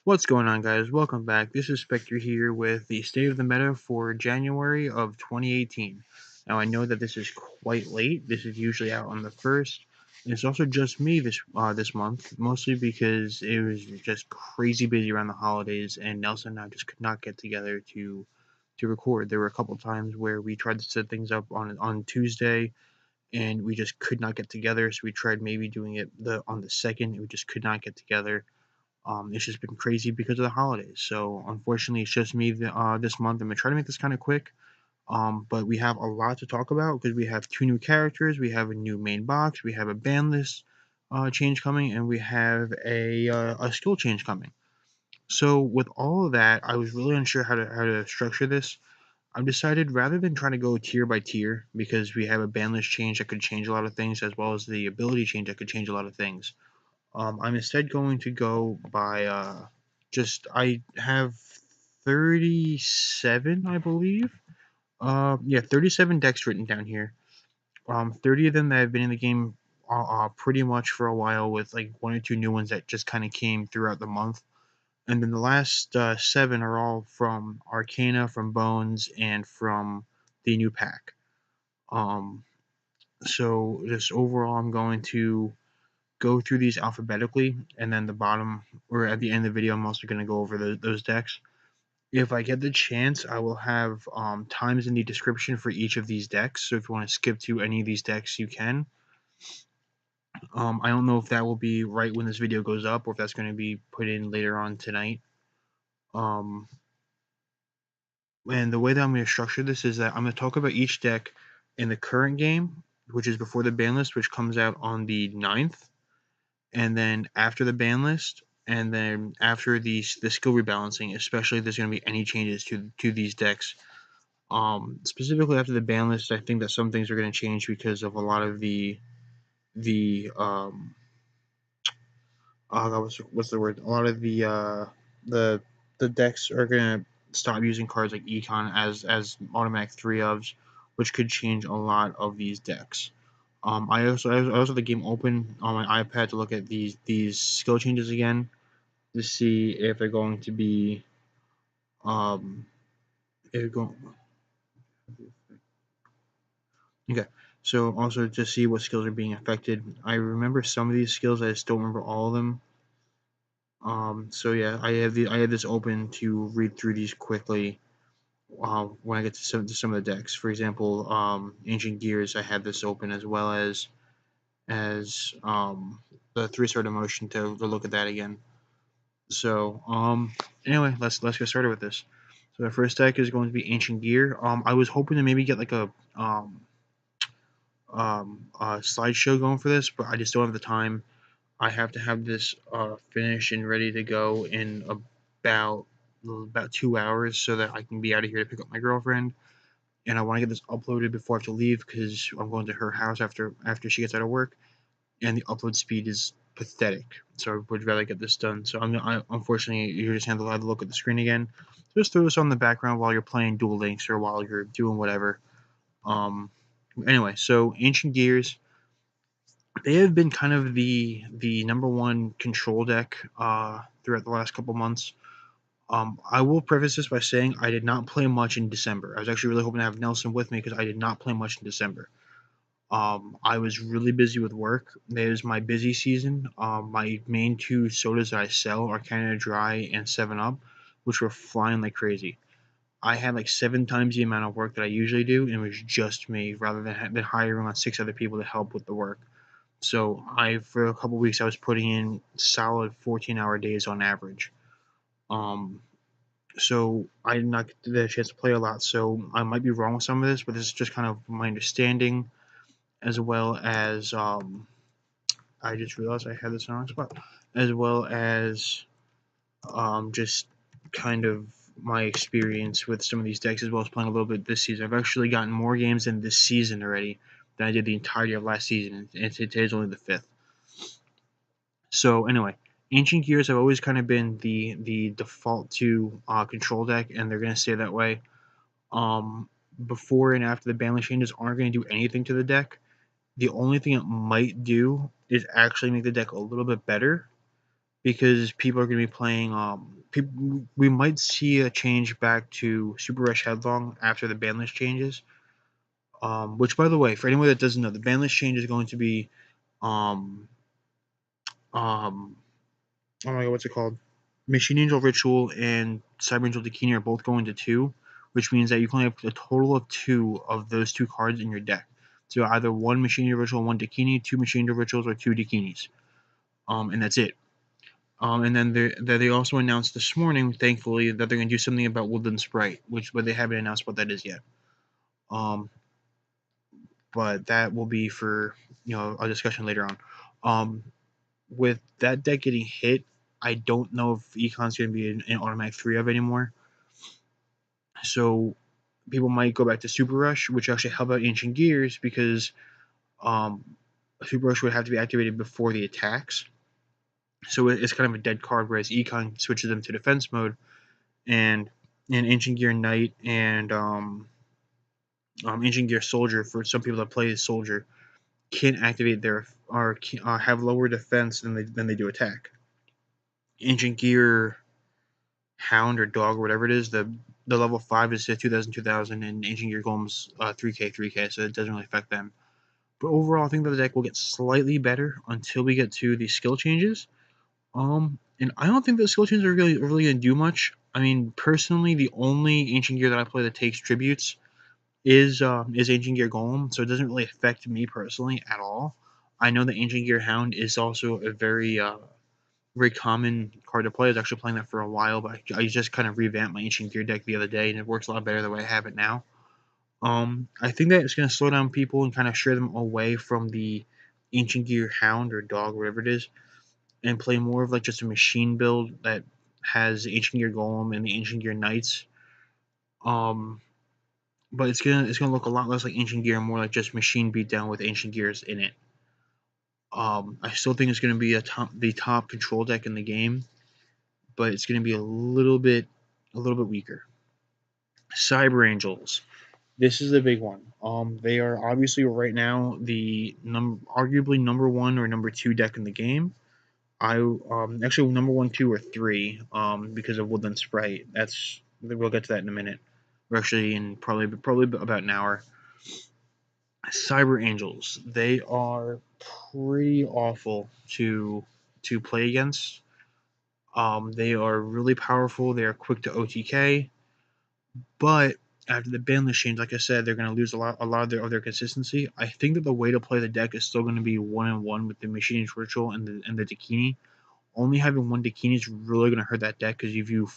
What's going on, guys? Welcome back. This is Spectre here with the state of the meta for January of 2018. Now, I know that this is quite late. This is usually out on the 1st. And it's also just me this month, mostly because it was just crazy busy around the holidays, and Nelson and I just could not get together to record. There were a couple times where we tried to set things up on Tuesday, and we just could not get together. So we tried maybe doing it on the 2nd, and we just could not get together. It's just been crazy because of the holidays. So unfortunately, it's just me this month. I'm gonna try to make this kind of quick. But we have a lot to talk about because we have two new characters, we have a new main box, we have a ban list change coming, and we have a skill change coming. So with all of that, I was really unsure how to structure this. I've decided rather than trying to go tier by tier because we have a ban list change that could change a lot of things, as well as the ability change that could change a lot of things. I'm instead going to go by I have 37, I believe. Yeah, 37 decks written down here. 30 of them that have been in the game pretty much for a while, with like one or two new ones that just kind of came throughout the month. And then the last seven are all from Arcana, from Bones, and from the new pack. Um, so just overall, I'm going to go through these alphabetically, and then the bottom or at the end of the video, I'm also going to go over those decks. If I get the chance, I will have times in the description for each of these decks. So if you want to skip to any of these decks, you can. I don't know if that will be right when this video goes up, or if that's going to be put in later on tonight. Um, and the way that I'm going to structure this is that I'm going to talk about each deck in the current game, which is before the ban list, which comes out on the 9th. And then after the ban list, and then after the skill rebalancing, especially if there's going to be any changes to these decks. Specifically after the ban list, I think that some things are going to change because of a lot of the what's the word? A lot of the the decks are going to stop using cards like Econ as automatic 3-ofs, which could change a lot of these decks. I also have the game open on my iPad to look at these skill changes again, to see if they're going to be if they're going okay. So also to see what skills are being affected. I remember some of these skills, I just don't remember all of them. So yeah, I have this open to read through these quickly when I get to some of the decks. For example, Ancient Gears, I have this open, as well as the 3-star emotion to look at that again. So anyway, let's get started with this. So the first deck is going to be Ancient Gear. I was hoping to maybe get like a slideshow going for this, but I just don't have the time. I have to have this finished and ready to go in about 2 hours, so that I can be out of here to pick up my girlfriend. And I want to get this uploaded before I have to leave, because I'm going to her house after she gets out of work, and the upload speed is pathetic. So I would rather get this done. So unfortunately, you're just going to have to look at the screen again. Just throw this on the background while you're playing Duel Links, or while you're doing whatever. Um, anyway, so Ancient Gears, they have been kind of the number one control deck throughout the last couple months. I will preface this by saying I did not play much in December. I was actually really hoping to have Nelson with me, because I did not play much in December. I was really busy with work. It was my busy season. My main two sodas that I sell are Canada Dry and 7 Up, which were flying like crazy. I had like 7 times the amount of work that I usually do, and it was just me, rather than hiring on 6 other people to help with the work. So for a couple weeks, I was putting in solid 14-hour days on average. Um, so I did not get the chance to play a lot. So I might be wrong with some of this, but this is just kind of my understanding, as well as I just realized I had this on the wrong spot, as well as just kind of my experience with some of these decks, as well as playing a little bit this season. I've actually gotten more games in this season already than I did the entirety of last season, and today's only the 5th. So anyway, Ancient Gears have always kind of been the default to control deck, and they're going to stay that way. Before and after the ban changes aren't going to do anything to the deck. The only thing it might do is actually make the deck a little bit better, because people are going to be playing we might see a change back to Super Rush Headlong after the ban list changes. Which, by the way, for anyone that doesn't know, the ban list change is going to be um um oh my god, what's it called? Machine Angel Ritual and Cyber Angel Dakini are both going to 2, which means that you can only have a total of 2 of those 2 cards in your deck. So either 1 Machine Angel Ritual, 1 Dakini, 2 Machine Angel Rituals, or 2 Dakinis. And that's it. And then they also announced this morning, thankfully, that they're going to do something about Woodland Sprite, but they haven't announced what that is yet. But that will be for a discussion later on. With that deck getting hit, I don't know if Econ's going to be an automatic 3 of anymore. So people might go back to Super Rush, which actually help out Ancient Gears because Super Rush would have to be activated before the attacks. So it's kind of a dead card, whereas Econ switches them to defense mode, and Ancient Gear Knight and Ancient Gear Soldier, for some people that play as Soldier, can't activate their or have lower defense than they do attack. Ancient Gear Hound or Dog or whatever it is, the level 5 is 2000, and Ancient Gear Golem's 3k, so it doesn't really affect them. But overall, I think that the deck will get slightly better until we get to the skill changes. And I don't think the skill changes are really going to do much. I mean, personally, the only Ancient Gear that I play that takes tributes is Ancient Gear Golem, so it doesn't really affect me personally at all. I know that Ancient Gear Hound is also a very common card to play. I was actually playing that for a while, but I just kind of revamped my Ancient Gear deck the other day, and it works a lot better the way I have it now. I think that it's going to slow down people and kind of steer them away from the Ancient Gear Hound or Dog, whatever it is, and play more of like just a machine build that has Ancient Gear Golem and the Ancient Gear Knights. But it's gonna look a lot less like Ancient Gear, more like just machine beatdown with Ancient Gears in it. I still think it's gonna be the top control deck in the game, but it's gonna be a little bit weaker. Cyber Angels. This is a big one. They are obviously right now the arguably number 1 or number 2 deck in the game. Actually number 1, 2, or 3 because of Woodland Sprite. We'll get to that in a minute. We're actually in probably about an hour. Cyber Angels. They are pretty awful to play against. They are really powerful. They are quick to OTK, but after the ban list change, like I said, they're going to lose a lot of their consistency. I think that the way to play the deck is still going to be 1-1 with the Machine Ritual and the Dakini. Only having 1 Dakini is really going to hurt that deck because if you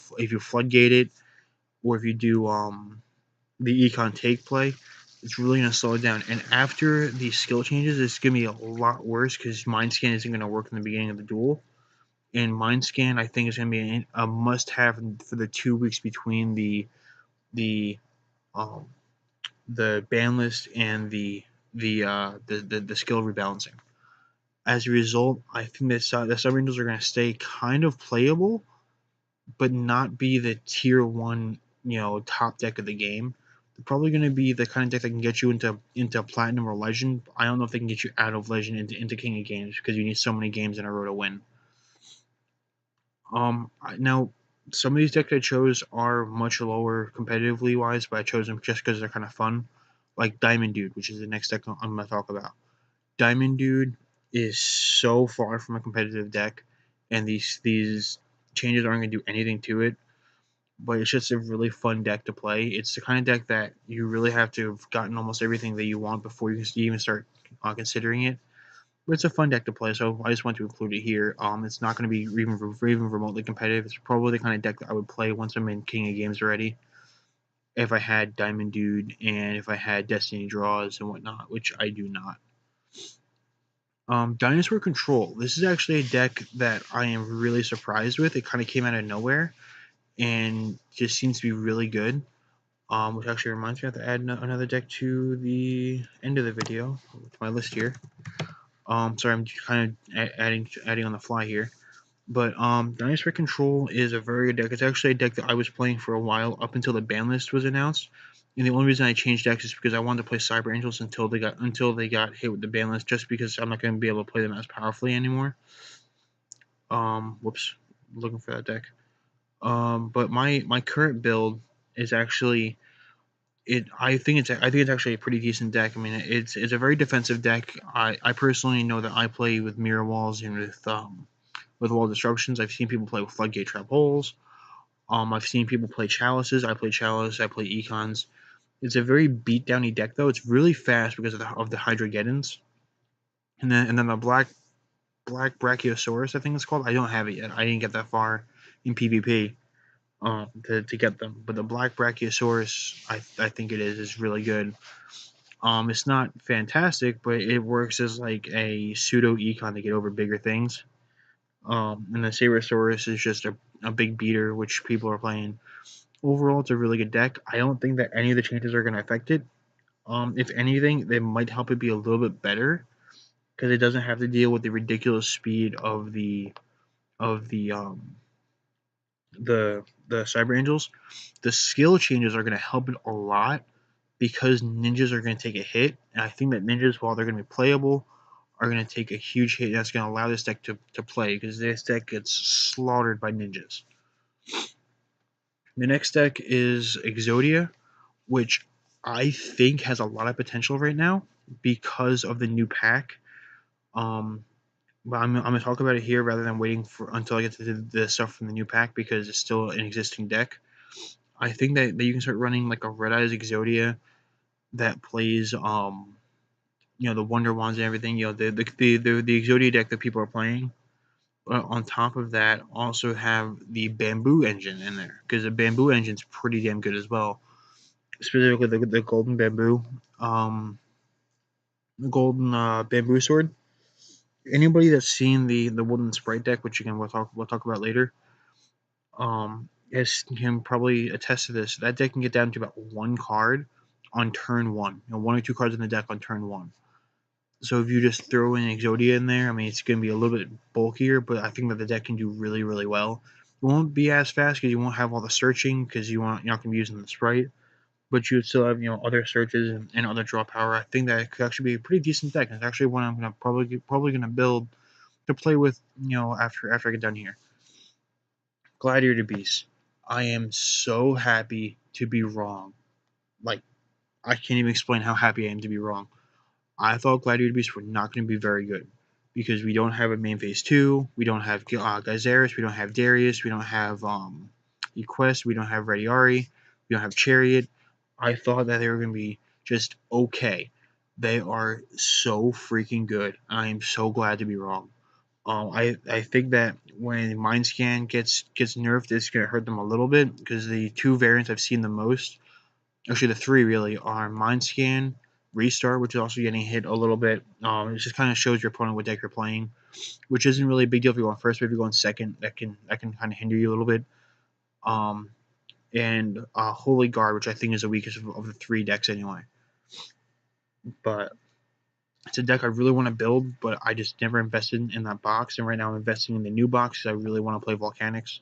floodgate it, or if you do the Econ take play, it's really going to slow it down. And after these skill changes, it's going to be a lot worse because Mind Scan isn't going to work in the beginning of the duel. And Mind Scan, I think, is going to be a must-have for the 2 weeks between the ban list and the skill rebalancing. As a result, I think that the Sub Angels are going to stay kind of playable, but not be the tier 1, top deck of the game. They're probably going to be the kind of deck that can get you into Platinum or Legend. I don't know if they can get you out of Legend into King of Games because you need so many games in a row to win. Now, some of these decks I chose are much lower competitively wise, but I chose them just because they're kind of fun. Like Diamond Dude, which is the next deck I'm going to talk about. Diamond Dude is so far from a competitive deck, and these changes aren't going to do anything to it. But it's just a really fun deck to play. It's the kind of deck that you really have to have gotten almost everything that you want before you can even start considering it. But it's a fun deck to play, so I just want to include it here. It's not going to be even remotely competitive. It's probably the kind of deck that I would play once I'm in King of Games already. If I had Diamond Dude and if I had Destiny Draws and whatnot, which I do not. Dinosaur Control. This is actually a deck that I am really surprised with. It kind of came out of nowhere and just seems to be really good. Which actually reminds me I have to add another deck to the end of the video with my list here. Sorry, I'm kind of adding on the fly here. But Dinosaur Control is a very good deck. It's actually a deck that I was playing for a while up until the ban list was announced. And the only reason I changed decks is because I wanted to play Cyber Angels until they got hit with the ban list, just because I'm not going to be able to play them as powerfully anymore. Whoops, looking for that deck. But my current build is actually it. I think it's actually a pretty decent deck. I mean, it's a very defensive deck. I personally know that I play with mirror walls and with wall disruptions. I've seen people play with floodgate trap holes. I've seen people play chalices. I play chalice. I play econs. It's a very beat downy deck though. It's really fast because of the Hydrogeddons. And then the black Brachiosaurus, I think it's called. I don't have it yet. I didn't get that far in PvP to get them. But the black Brachiosaurus, I think it is really good. It's not fantastic, but it works as like a pseudo econ to get over bigger things. And the Sabersaurus is just a big beater, which people are playing. Overall, it's a really good deck. I don't think that any of the changes are going to affect it. If anything, they might help it be a little bit better because it doesn't have to deal with the ridiculous speed of the Cyber Angels. The skill changes are going to help it a lot because ninjas are going to take a hit, and I think that ninjas, while they're going to be playable, are going to take a huge hit. That's going to allow this deck to play because this deck gets slaughtered by ninjas. The next deck is Exodia, which I think has a lot of potential right now because of the new pack. Um, but I'm gonna talk about it here rather than waiting for until I get to the stuff from the new pack because it's still an existing deck. I think that you can start running like a Red Eyes Exodia that plays the Wonder Wands and everything. The Exodia deck that people are playing. On top of that, also have the Bamboo engine in there because the Bamboo engine's pretty damn good as well. Specifically, the Golden Bamboo, the Golden Bamboo Sword. Anybody that's seen the Wooden Sprite deck, which again we'll talk about later, can probably attest to this. That deck can get down to about one card on turn one. One or two cards in the deck on turn one. So if you just throw in Exodia in there, I mean, it's going to be a little bit bulkier, but I think that the deck can do really, really well. It won't be as fast because you won't have all the searching because you're not going to be using the sprite, but you would still have other searches and other draw power. I think that it could actually be a pretty decent deck. It's actually one I'm gonna probably gonna build to play with. After I get done here. Gladiator Beast. I am so happy to be wrong. Like I can't even explain how happy I am to be wrong. I thought Gladiator Beasts were not going to be very good because we don't have a main phase 2, we don't have Gyzarus, we don't have Darius, we don't have Equest, we don't have Rediari, we don't have Chariot. I thought that they were going to be just okay. They are so freaking good. I am so glad to be wrong. I think that when Mind Scan gets nerfed, it's going to hurt them a little bit because the two variants I've seen the most, actually the three really, are Mind Scan, Restart, which is also getting hit a little bit. It just kind of shows your opponent what deck you're playing, which isn't really a big deal if you're going first, but if you're going second, that can kind of hinder you a little bit. Um, and Holy Guard, which I think is the weakest of the three decks anyway. But it's a deck I really want to build, but I just never invested in that box. And right now I'm investing in the new box because I really want to play Volcanics.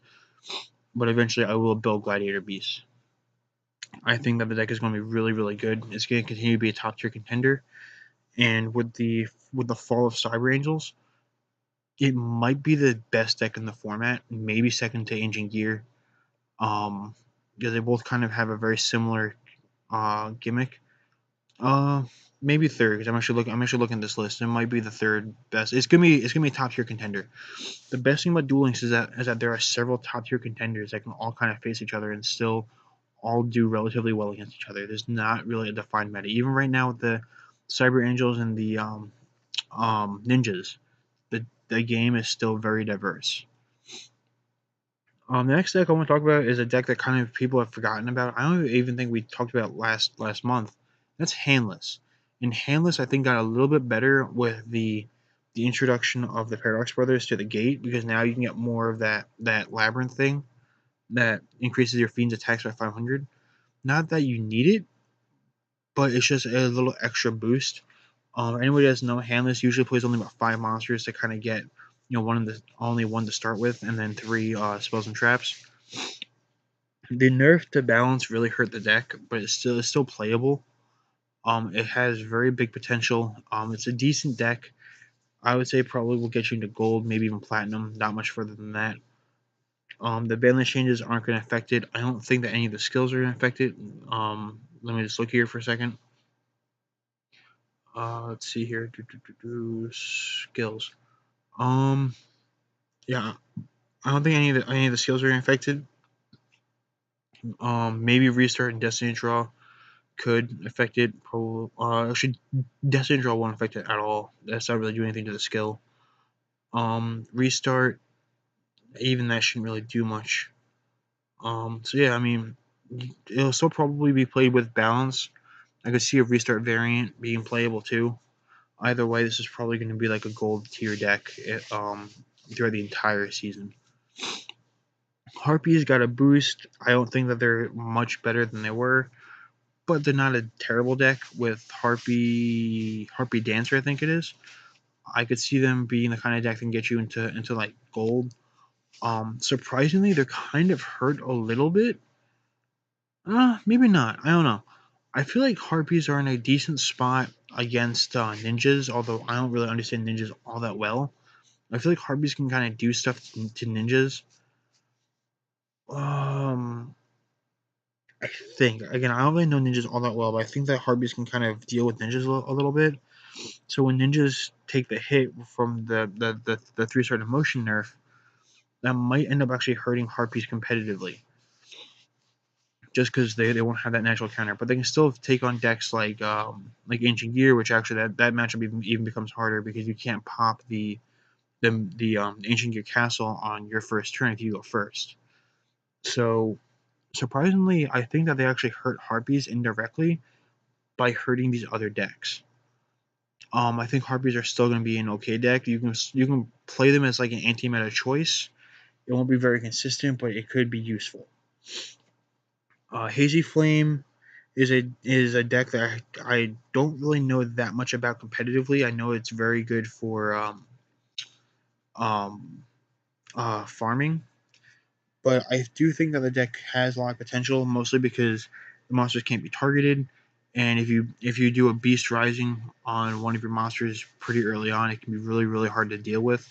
But eventually I will build Gladiator Beast. I think that the deck is going to be really, really good. It's going to continue to be a top tier contender. And with the fall of Cyber Angels, it might be the best deck in the format, maybe second to Ancient Gear. Um, because they both kind of have a very similar gimmick. Uh, maybe third because I'm actually looking at this list. It might be the third best. It's gonna be a top tier contender. The best thing about Duel Links is that there are several top tier contenders that can all kind of face each other and still all do relatively well against each other. There's not really a defined meta. Even right now with the Cyber Angels and the ninjas, the game is still very diverse. The next deck I want to talk about is a deck that kind of people have forgotten about. I don't even think we talked about last month. That's Handless. And Handless, I think, got a little bit better with the introduction of the Paradox Brothers to the gate because now you can get more of that labyrinth thing that increases your fiend's attacks by 500. Not that you need it, but it's just a little extra boost. Anybody that doesn't know, Handless usually plays only about 5 monsters to kind of get only one to start with, and then 3 spells and traps. The nerf to balance really hurt the deck, but it's still playable. It has very big potential. It's a decent deck. I would say probably will get you into gold, maybe even platinum. Not much further than that. The balance changes aren't going to affect it. I don't think that any of the skills are going to affect it. Let me just look here for a second. Let's see here. Skills. Yeah, I don't think any of the skills are affected. Maybe restart and destiny draw could affect it. Actually, destiny draw won't affect it at all. That's not really doing anything to the skill. Restart, even that shouldn't really do much. So yeah, I mean, it'll still probably be played with balance. I could see a restart variant being playable too. Either way, this is probably going to be like a gold tier deck throughout the entire season. Harpies got a boost. I don't think that they're much better than they were, but they're not a terrible deck with Harpy Dancer, I think it is. I could see them being the kind of deck that can get you into like gold. Surprisingly, they're kind of hurt a little bit. Maybe not. I don't know. I feel like Harpies are in a decent spot against ninjas, although I don't really understand ninjas all that well. I feel like Harpies can kind of do stuff to ninjas. I think again, I don't really know ninjas all that well, but I think that Harpies can kind of deal with ninjas a little bit. So when ninjas take the hit from the 3-star emotion nerf, that might end up actually hurting Harpies competitively, just because they won't have that natural counter. But they can still take on decks like Ancient Gear, which actually that matchup even becomes harder because you can't pop the Ancient Gear Castle on your first turn if you go first. So surprisingly, I think that they actually hurt Harpies indirectly by hurting these other decks. I think Harpies are still going to be an okay deck. You can play them as like an anti-meta choice. It won't be very consistent, but it could be useful. Hazy Flame is a deck that I don't really know that much about competitively. I know it's very good for um, farming, but I do think that the deck has a lot of potential, mostly because the monsters can't be targeted, and if you do a Beast Rising on one of your monsters pretty early on, it can be really hard to deal with.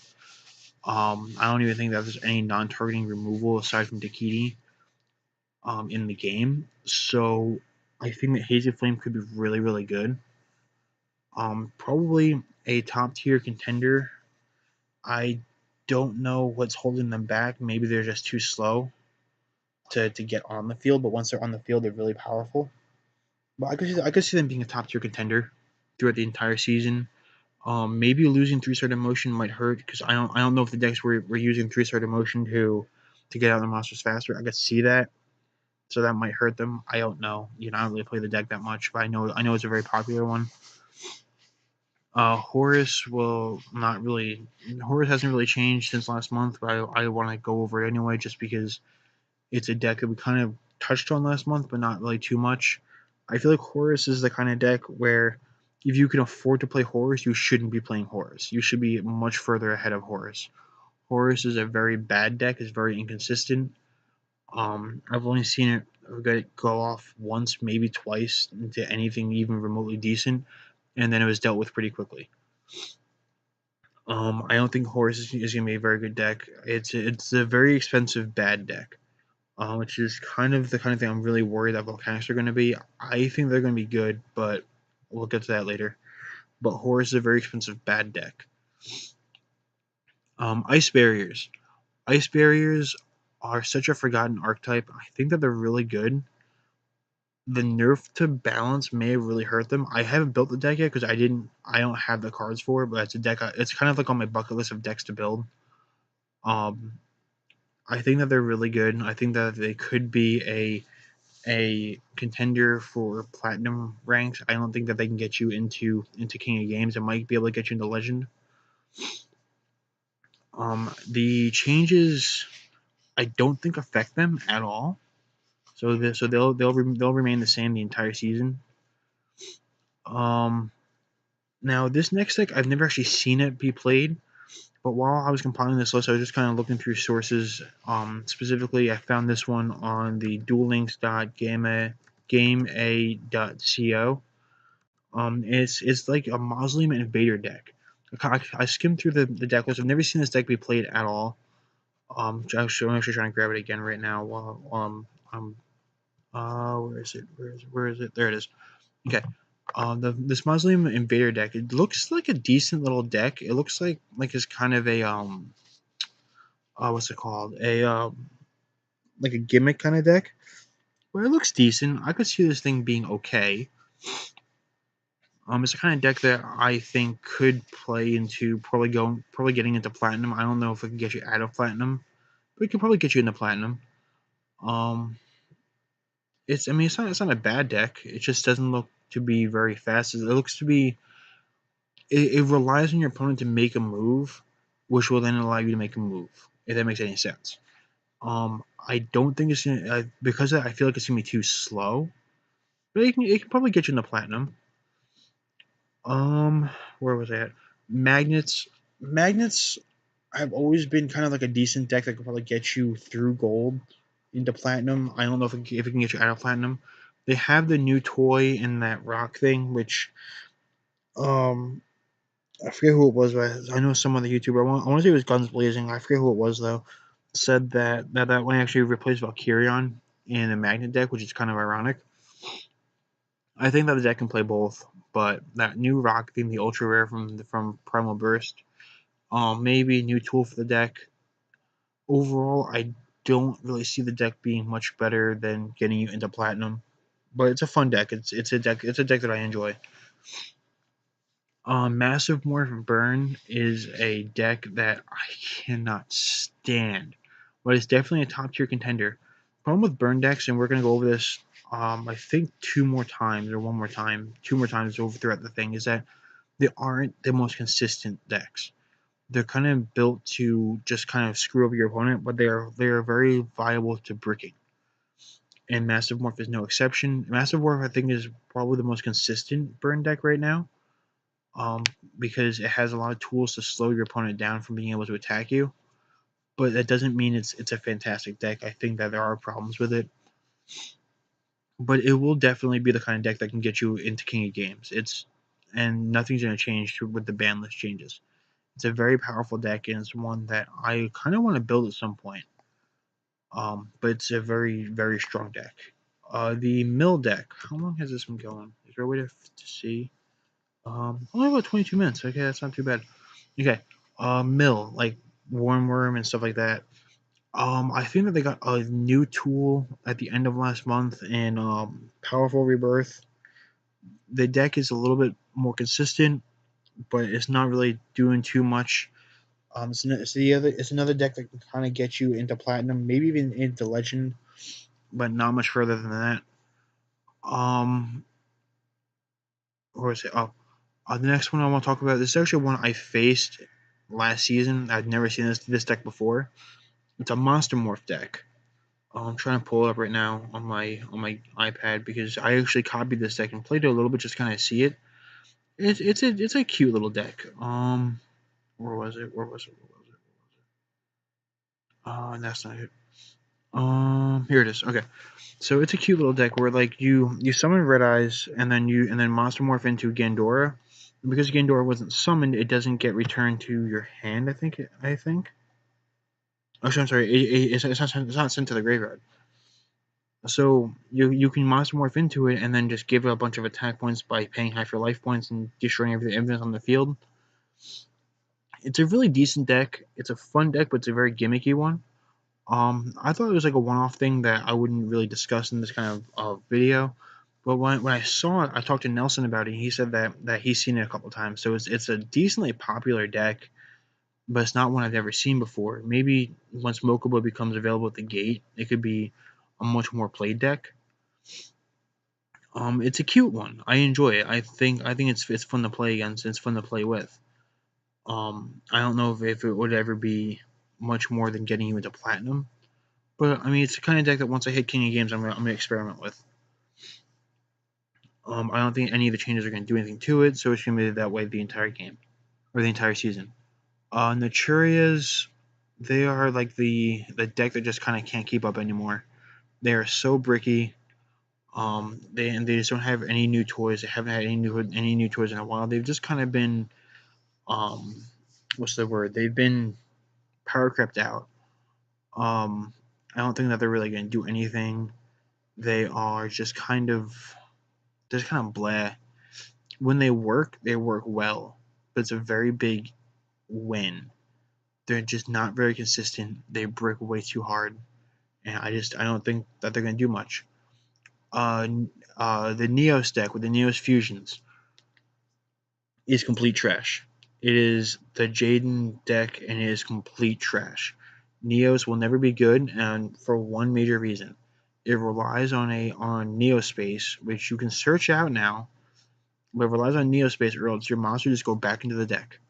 I don't even think that there's any non-targeting removal aside from Dakiti in the game, so I think that Hazy Flame could be really good. Probably a top tier contender. I don't know what's holding them back. Maybe they're just too slow to get on the field, but once they're on the field, they're really powerful. But I could see them being a top tier contender throughout the entire season. Maybe losing 3-star emotion might hurt because I don't know if the decks were using 3-star emotion to get out the monsters faster. I could see that, so that might hurt them. I don't know. I don't really play the deck that much, but I know it's a very popular one. Horus will not really. Horus hasn't really changed since last month, but I want to go over it anyway, just because it's a deck that we kind of touched on last month, but not really too much. I feel like Horus is the kind of deck where if you can afford to play Horus, you shouldn't be playing Horus. You should be much further ahead of Horus. Horus is a very bad deck. It's very inconsistent. I've only seen it go off once, maybe twice, into anything even remotely decent, and then it was dealt with pretty quickly. I don't think Horus is going to be a very good deck. It's a very expensive bad deck, which is kind of the kind of thing I'm really worried that Volcanics are going to be. I think they're going to be good, but we'll get to that later. But Horus is a very expensive bad deck. Ice Barriers. Ice Barriers are such a forgotten archetype. I think that they're really good. The nerf to balance may have really hurt them. I haven't built the deck yet because I don't have the cards for it, but it's a deck. It's kind of like on my bucket list of decks to build. Um, I think that they're really good. I think that they could be a contender for platinum ranks. I don't think that they can get you into King of Games. It might be able to get you into Legend. The changes I don't think affect them at all. So they'll remain the same the entire season. Now this next deck I've never actually seen it be played, but while I was compiling this list, I was just kind of looking through sources. Specifically, I found this one on the duellinks.gamea.co. It's like a Mausoleum Invader deck. I skimmed through the deck list. I've never seen this deck be played at all. I'm actually trying to grab it again right now while I'm where is it? Where is it? There it is. Okay. This Muslim Invader deck, it looks like a decent little deck. It looks like it's kind of a what's it called? A like a gimmick kind of deck. But it looks decent. I could see this thing being okay. It's the kind of deck that I think could play into probably getting into platinum. I don't know if it can get you out of platinum, but it could probably get you into platinum. Um, it's not a bad deck. It just doesn't look to be very fast. It looks to be it relies on your opponent to make a move, which will then allow you to make a move. If that makes any sense. I don't think it's gonna because I feel like it's gonna be too slow. But it can probably get you into platinum. Um, where was I at? Magnets. Magnets have always been kind of like a decent deck that could probably get you through gold into platinum. I don't know if it can get you out of platinum. They have the new toy in that rock thing, which um I forget who it was, but I know some other YouTuber. I want to say it was Guns Blazing. I forget who it was though. Said that one actually replaced Valkyrion in a magnet deck, which is kind of ironic. I think that the deck can play both, but that new rock theme, the ultra rare from Primal Burst, maybe a new tool for the deck. Overall, I don't really see the deck being much better than getting you into platinum, but it's a fun deck. It's a deck that I enjoy. Massive Morph Burn is a deck that I cannot stand, but it's definitely a top tier contender. Problem with burn decks, and we're gonna go over this. I think two more times or one more time, two more times over throughout the thing is that they aren't the most consistent decks. They're kind of built to just kind of screw over your opponent, but they are very viable to bricking. And Massive Morph is no exception. Massive Morph, I think, is probably the most consistent burn deck right now, um, because it has a lot of tools to slow your opponent down from being able to attack you. But that doesn't mean it's a fantastic deck. I think that there are problems with it, but it will definitely be the kind of deck that can get you into King of Games. And nothing's going to change with the ban list changes. It's a very powerful deck, and it's one that I kind of want to build at some point. But it's a very, very strong deck. The mill deck. How long has this been going? Is there a way to see? Only about 22 minutes. Okay, that's not too bad. Okay. Mill, like Worm and stuff like that. I think that they got a new tool at the end of last month in Powerful Rebirth. The deck is a little bit more consistent, but it's not really doing too much. It's another deck that can kind of get you into platinum, maybe even into legend, but not much further than that. Um, or is it? Oh, the next one I want to talk about. This is actually one I faced last season. I've never seen this deck before. It's a Monster Morph deck. I'm trying to pull it up right now on my iPad because I actually copied this deck and played it a little bit just kind of see it. It's a cute little deck. Where was it? Where was it? Where was it? That's not it. Here it is. Okay, so it's a cute little deck where like you summon Red Eyes and then Monster Morph into Gandora. And because Gandora wasn't summoned, it doesn't get returned to your hand. I think. Oh, I'm sorry. It's not sent to the graveyard. So you can Monster Morph into it and then just give it a bunch of attack points by paying half your life points and destroying everything on the field. It's a really decent deck. It's a fun deck, but it's a very gimmicky one. I thought it was like a one-off thing that I wouldn't really discuss in this kind of video. But when I saw it, I talked to Nelson about it. And he said that he's seen it a couple times. So it's a decently popular deck, but it's not one I've ever seen before. Maybe once Mokuba becomes available at the gate, it could be a much more played deck. It's a cute one. I enjoy it. I think it's fun to play against. It's fun to play with. I don't know if it would ever be much more than getting you into platinum. But I mean, it's the kind of deck that once I hit King of Games, I'm gonna experiment with. I don't think any of the changes are gonna do anything to it, so it's gonna be that way the entire game or the entire season. Naturias, they are like the deck that just kind of can't keep up anymore. They are so bricky. They just don't have any new toys. They haven't had any new toys in a while. They've just kind of been what's the word? They've been power crept out. I don't think that they're really going to do anything. They are just kind of blah. When they work well, but it's a very big win. They're just not very consistent. They brick way too hard, and I don't think that they're going to do much. Uh, the Neos deck with the Neos fusions is complete trash. It is the Jaden deck, and it is complete trash. Neos will never be good, and for one major reason, it relies on Neospace, which you can search out now, but it relies on Neospace, or else your monster just go back into the deck.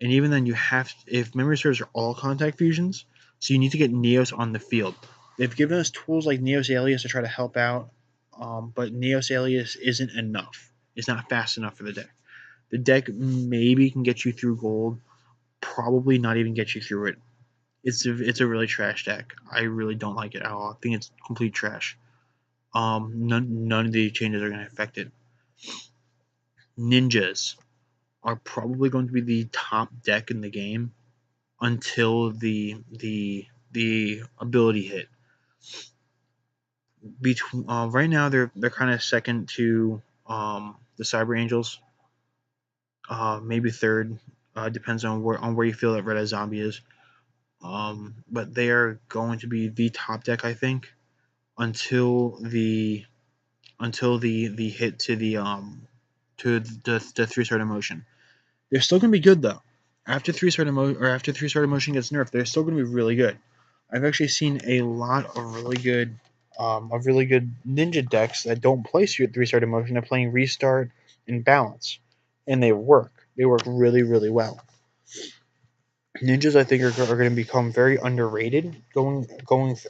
And even then, you have, if memory serves, are all contact fusions, so you need to get Neos on the field. They've given us tools like Neos Alias to try to help out, but Neos Alias isn't enough. It's not fast enough for the deck. The deck maybe can get you through gold, probably not even get you through it. It's a really trash deck. I really don't like it at all. I think it's complete trash. None of the changes are going to affect it. Ninjas are probably going to be the top deck in the game until the ability hit. Between right now, they're kind of second to the Cyber Angels, maybe third. Depends on where you feel that Red Eye Zombie is. But they are going to be the top deck, I think, until the hit to the 3-star emotion. They're still going to be good though. After 3-star emotion gets nerfed, they're still going to be really good. I've actually seen a lot of really good ninja decks that don't play 3-star emotion. They're playing restart and balance, and they work. They work really really well. Ninjas, I think, are going to become very underrated going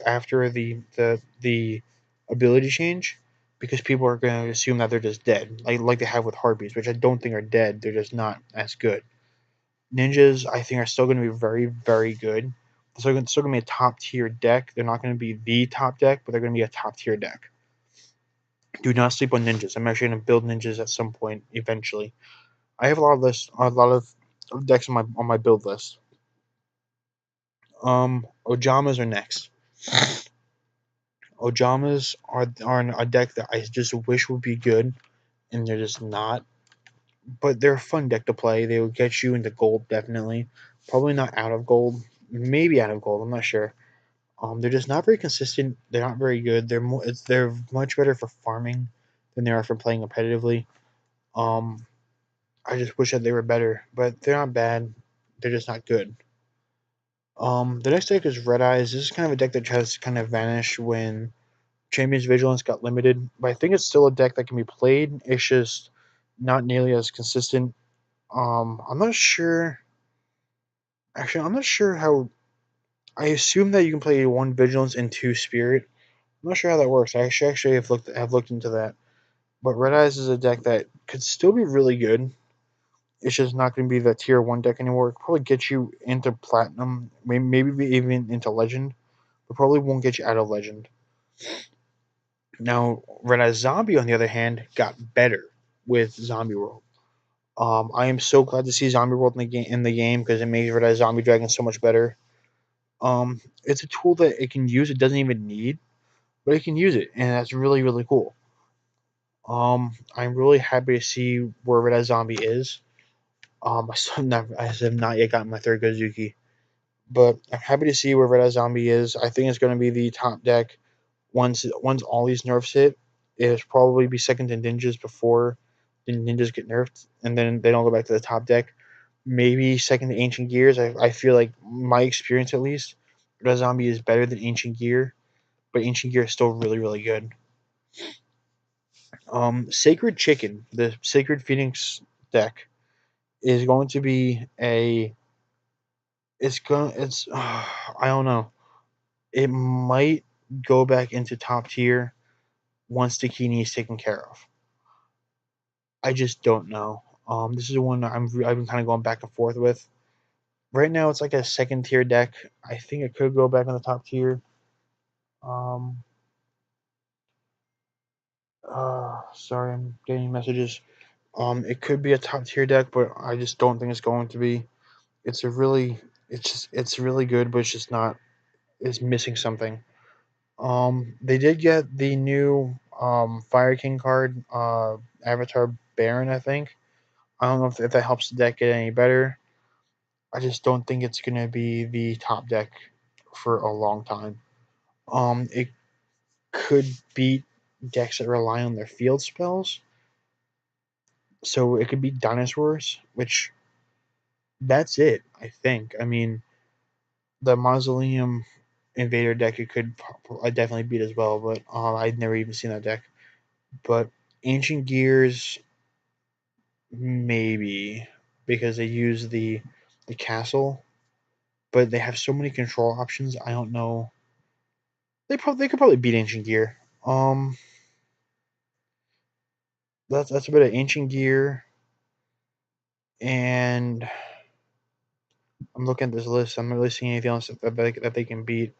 after the ability change, because people are going to assume that they're just dead, like they have with Harpies, which I don't think are dead. They're just not as good. Ninjas, I think, are still going to be very very good. They're still going to be a top tier deck. They're not going to be the top deck, but they're going to be a top tier deck. Do not sleep on ninjas. I'm actually going to build ninjas at some point eventually. I have a lot of decks on my build list. Ojamas are next. Ojamas are a deck that I just wish would be good, and they're just not. But they're a fun deck to play. They will get you into gold, definitely. Probably not out of gold. Maybe out of gold. I'm not sure. They're just not very consistent. They're not very good. They're much better for farming than they are for playing competitively. Um, I just wish that they were better, but they're not bad. They're just not good. The next deck is Red Eyes. This is kind of a deck that tries to kind of vanish when Champion's Vigilance got limited, but I think it's still a deck that can be played. It's just not nearly as consistent. I'm not sure. Actually, I'm not sure how. I assume that you can play 1 Vigilance and 2 Spirit. I'm not sure how that works. I actually have looked into that. But Red Eyes is a deck that could still be really good. It's just not going to be the tier 1 deck anymore. It could probably get you into Platinum, maybe even into Legend, but probably won't get you out of Legend. Now, Red Eye Zombie, on the other hand, got better with Zombie World. I am so glad to see Zombie World in the game because it makes Red Eye Zombie Dragon so much better. It's a tool that it can use. It doesn't even need, but it can use it, and that's really really cool. I'm really happy to see where Red Eye Zombie is. I have not yet gotten my 3rd Gozuki, but I'm happy to see where Red Eye Zombie is. I think it's going to be the top deck once all these nerfs hit. It'll probably be second to Ninjas before the Ninjas get nerfed, and then they don't go back to the top deck. Maybe second to Ancient Gears. I feel like, my experience at least, Red Zombie is better than Ancient Gear, but Ancient Gear is still really really good. Sacred Chicken, the Sacred Phoenix deck, is going to be a. It's going. It's. I don't know. It might go back into top tier once Dakini is taken care of. I just don't know. This is one I've been kind of going back and forth with. Right now, it's like a second tier deck. I think it could go back in the top tier. Um, Sorry, I'm getting messages. It could be a top tier deck, but I just don't think it's going to be. It's a really, it's really good, but it's just not. is missing something. They did get the new Fire King card, Avatar Baron, I think. I don't know if that helps the deck get any better. I just don't think it's gonna be the top deck for a long time. It could beat decks that rely on their field spells. So it could be dinosaurs, which that's it, I think. I mean, the Mausoleum Invader deck it could definitely beat as well, but I'd never even seen that deck. But Ancient Gears, maybe because they use the castle, but they have so many control options. I don't know. They could probably beat Ancient Gear. Um, that's a bit of Ancient Gear, and I'm looking at this list. I'm not really seeing anything else that they can beat.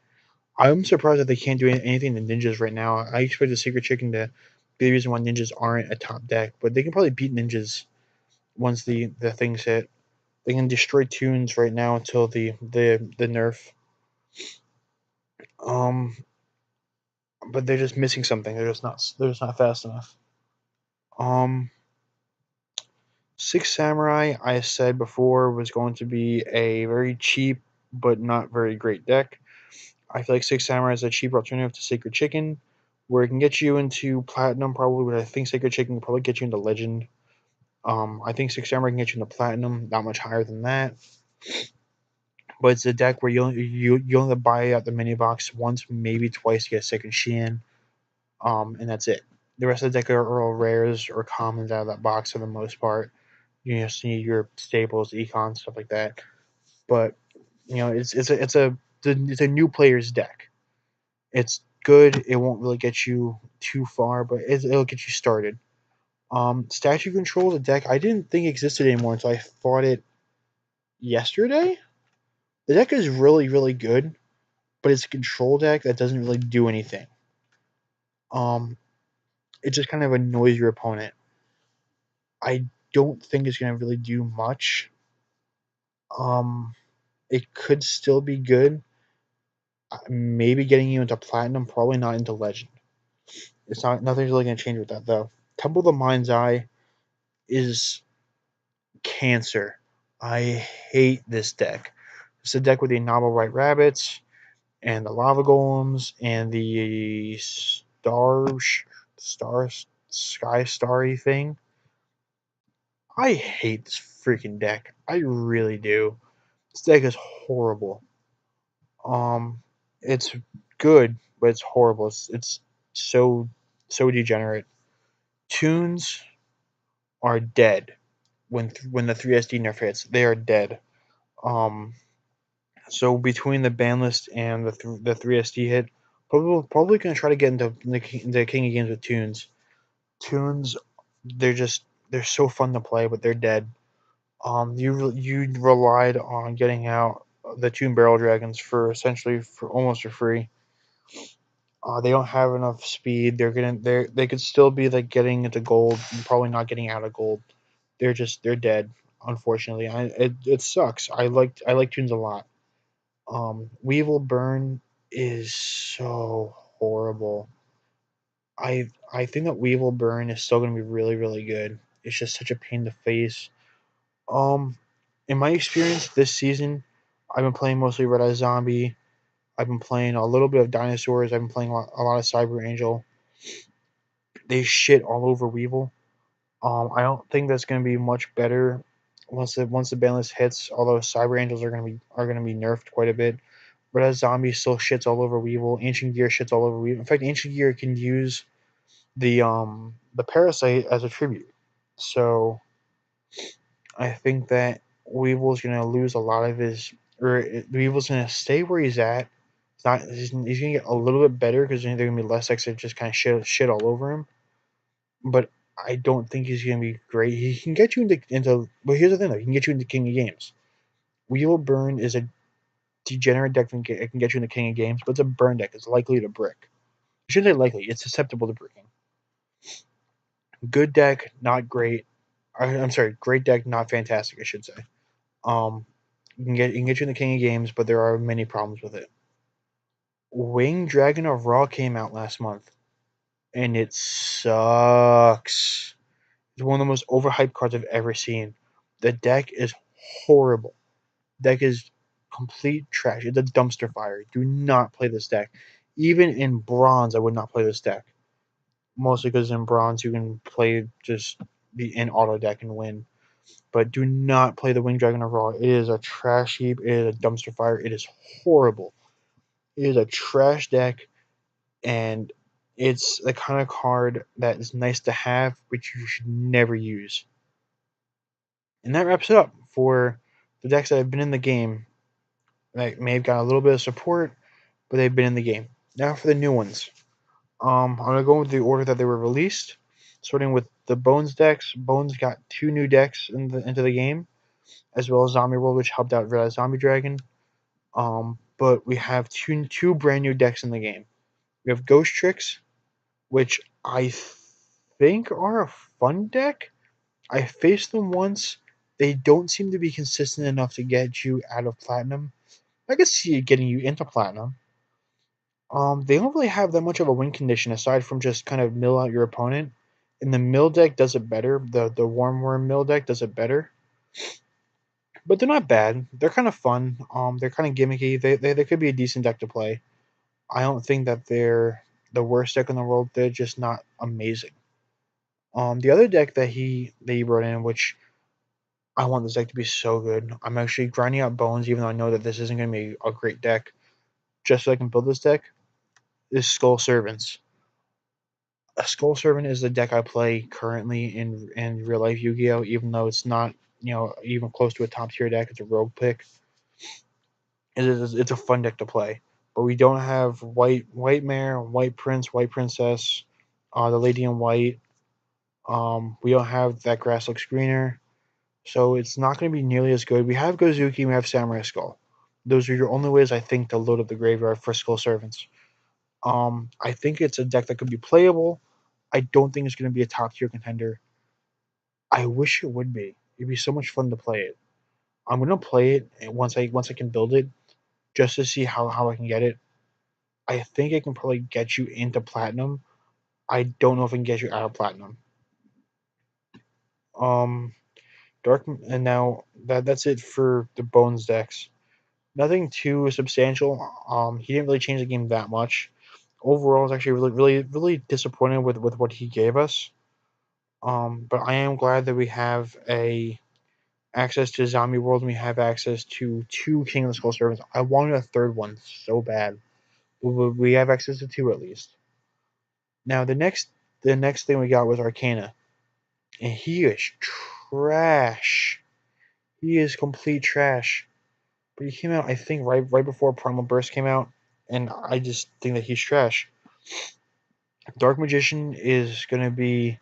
I'm surprised that they can't do anything to ninjas right now. I expect the Secret Chicken to be the reason why ninjas aren't a top deck, but they can probably beat ninjas once the things hit. They can destroy tunes right now until the nerf. Um, but they're just missing something. They're just not fast enough. Um, Six Samurai, I said before, was going to be a very cheap but not very great deck. I feel like Six Samurai is a cheaper alternative to Sacred Chicken, where it can get you into Platinum probably, but I think Sacred Chicken can probably get you into Legend. I think Six Samurai can get you into Platinum, not much higher than that. But it's a deck where you only buy out the mini box once, maybe twice to get a second Shein, and that's it. The rest of the deck are all rares or commons out of that box for the most part. You just need your staples, econ, stuff like that. But it's a new player's deck. It's good. It won't really get you too far, but it'll get you started. Statue Control, the deck I didn't think existed anymore until I fought it yesterday. The deck is really, really good, but it's a control deck that doesn't really do anything. Um, it just kind of annoys your opponent. I don't think it's going to really do much. Um, it could still be good. Maybe getting you into platinum, probably not into legend. It's not nothing's really going to change with that though. Temple of the Mind's Eye is cancer. I hate this deck. It's a deck with the Novel White Rabbits and the Lava Golems and the star sky starry thing. I hate this freaking deck. I really do. This deck is horrible. Um, it's good, but it's horrible. It's so degenerate. Tunes are dead when the 3SD nerf hits. They are dead. Um, so between the ban list and the 3SD hit, probably gonna try to get into King of Games with tunes. Tunes, they're just they're so fun to play, but they're dead. You relied on getting out the Tune Barrel Dragons for essentially for almost for free. They don't have enough speed. They could still be like getting into gold, and probably not getting out of gold. They're dead. Unfortunately, it sucks. I like tunes a lot. Weevil Burn is so horrible. I think that Weevil Burn is still gonna be really really good. It's just such a pain to face. Um, in my experience this season, I've been playing mostly Red Eye Zombie. I've been playing a little bit of dinosaurs. I've been playing a lot of Cyber Angel. They shit all over Weevil. I don't think that's going to be much better once the ban list hits. Although Cyber Angels are gonna be nerfed quite a bit. Red Eye Zombie still shits all over Weevil. Ancient Gear shits all over Weevil. In fact, Ancient Gear can use the Parasite as a tribute. So I think that Weevil's going to lose a lot of his, or Weevil's going to stay where he's at. He's going to get a little bit better because there going to be less decks that just kind of shit all over him. But I don't think he's going to be great. He can get you into. But here's the thing, though. He can get you into King of Games. Weevil Burn is a degenerate deck that can get you into King of Games, but it's a burn deck. It's likely to brick. I shouldn't say likely. It's susceptible to bricking. Good deck, not great. I'm sorry, great deck, not fantastic. I should say. Um, you can get you in the King of Games, but there are many problems with it. Winged Dragon of Raw came out last month, and it sucks. It's one of the most overhyped cards I've ever seen. The deck is horrible. Deck is complete trash. It's a dumpster fire. Do not play this deck. Even in bronze, I would not play this deck. Mostly because in bronze you can play just the in auto deck and win. But do not play the Winged Dragon of Raw. It is a trash heap. It is a dumpster fire. It is horrible. It is a trash deck, and it's the kind of card that is nice to have, but you should never use. And that wraps it up for the decks that have been in the game that may have got a little bit of support, but they've been in the game. Now for the new ones. I'm gonna go with the order that they were released, starting with the Bones decks. Bones got two new decks into the game, as well as Zombie World, which helped out Red Zombie Dragon. But we have two brand new decks in the game. We have Ghost Tricks, which I think are a fun deck. I faced them once. They don't seem to be consistent enough to get you out of platinum. I can see it getting you into platinum. They don't really have that much of a win condition aside from just kind of mill out your opponent. And the mill deck does it better. The Warm Worm mill deck does it better. But they're not bad. They're kind of fun. They're kind of gimmicky. They could be a decent deck to play. I don't think that they're the worst deck in the world. They're just not amazing. The other deck that he brought in, which I want this deck to be so good. I'm actually grinding out bones, even though I know that this isn't going to be a great deck, just so I can build this deck. Is Skull Servants. A Skull Servant is the deck I play currently in real life Yu-Gi-Oh. Even though it's not even close to a top tier deck, it's a rogue pick. It's a fun deck to play. But we don't have white mare, white prince, white princess, the lady in white. We don't have that grass looks greener, so it's not going to be nearly as good. We have Gozuki, we have Samurai Skull. Those are your only ways I think to load up the graveyard for Skull Servants. I think it's a deck that could be playable. I don't think it's going to be a top tier contender. I wish it would be. It'd be so much fun to play it. I'm gonna play it once I can build it, just to see how I can get it. I think I can probably get you into platinum. I don't know if I can get you out of platinum. Um, Dark and now that's it for the Bones decks. Nothing too substantial. He didn't really change the game that much. Overall, I was actually really disappointed with what he gave us. But I am glad that we have a access to Zombie World and we have access to two King of the Skull servers. I wanted a third one so bad. We have access to two at least. Now the next thing we got was Arcana, and he is trash. He is complete trash. But he came out, I think, right before Primal Burst came out, and I just think that he's trash. Dark Magician is gonna be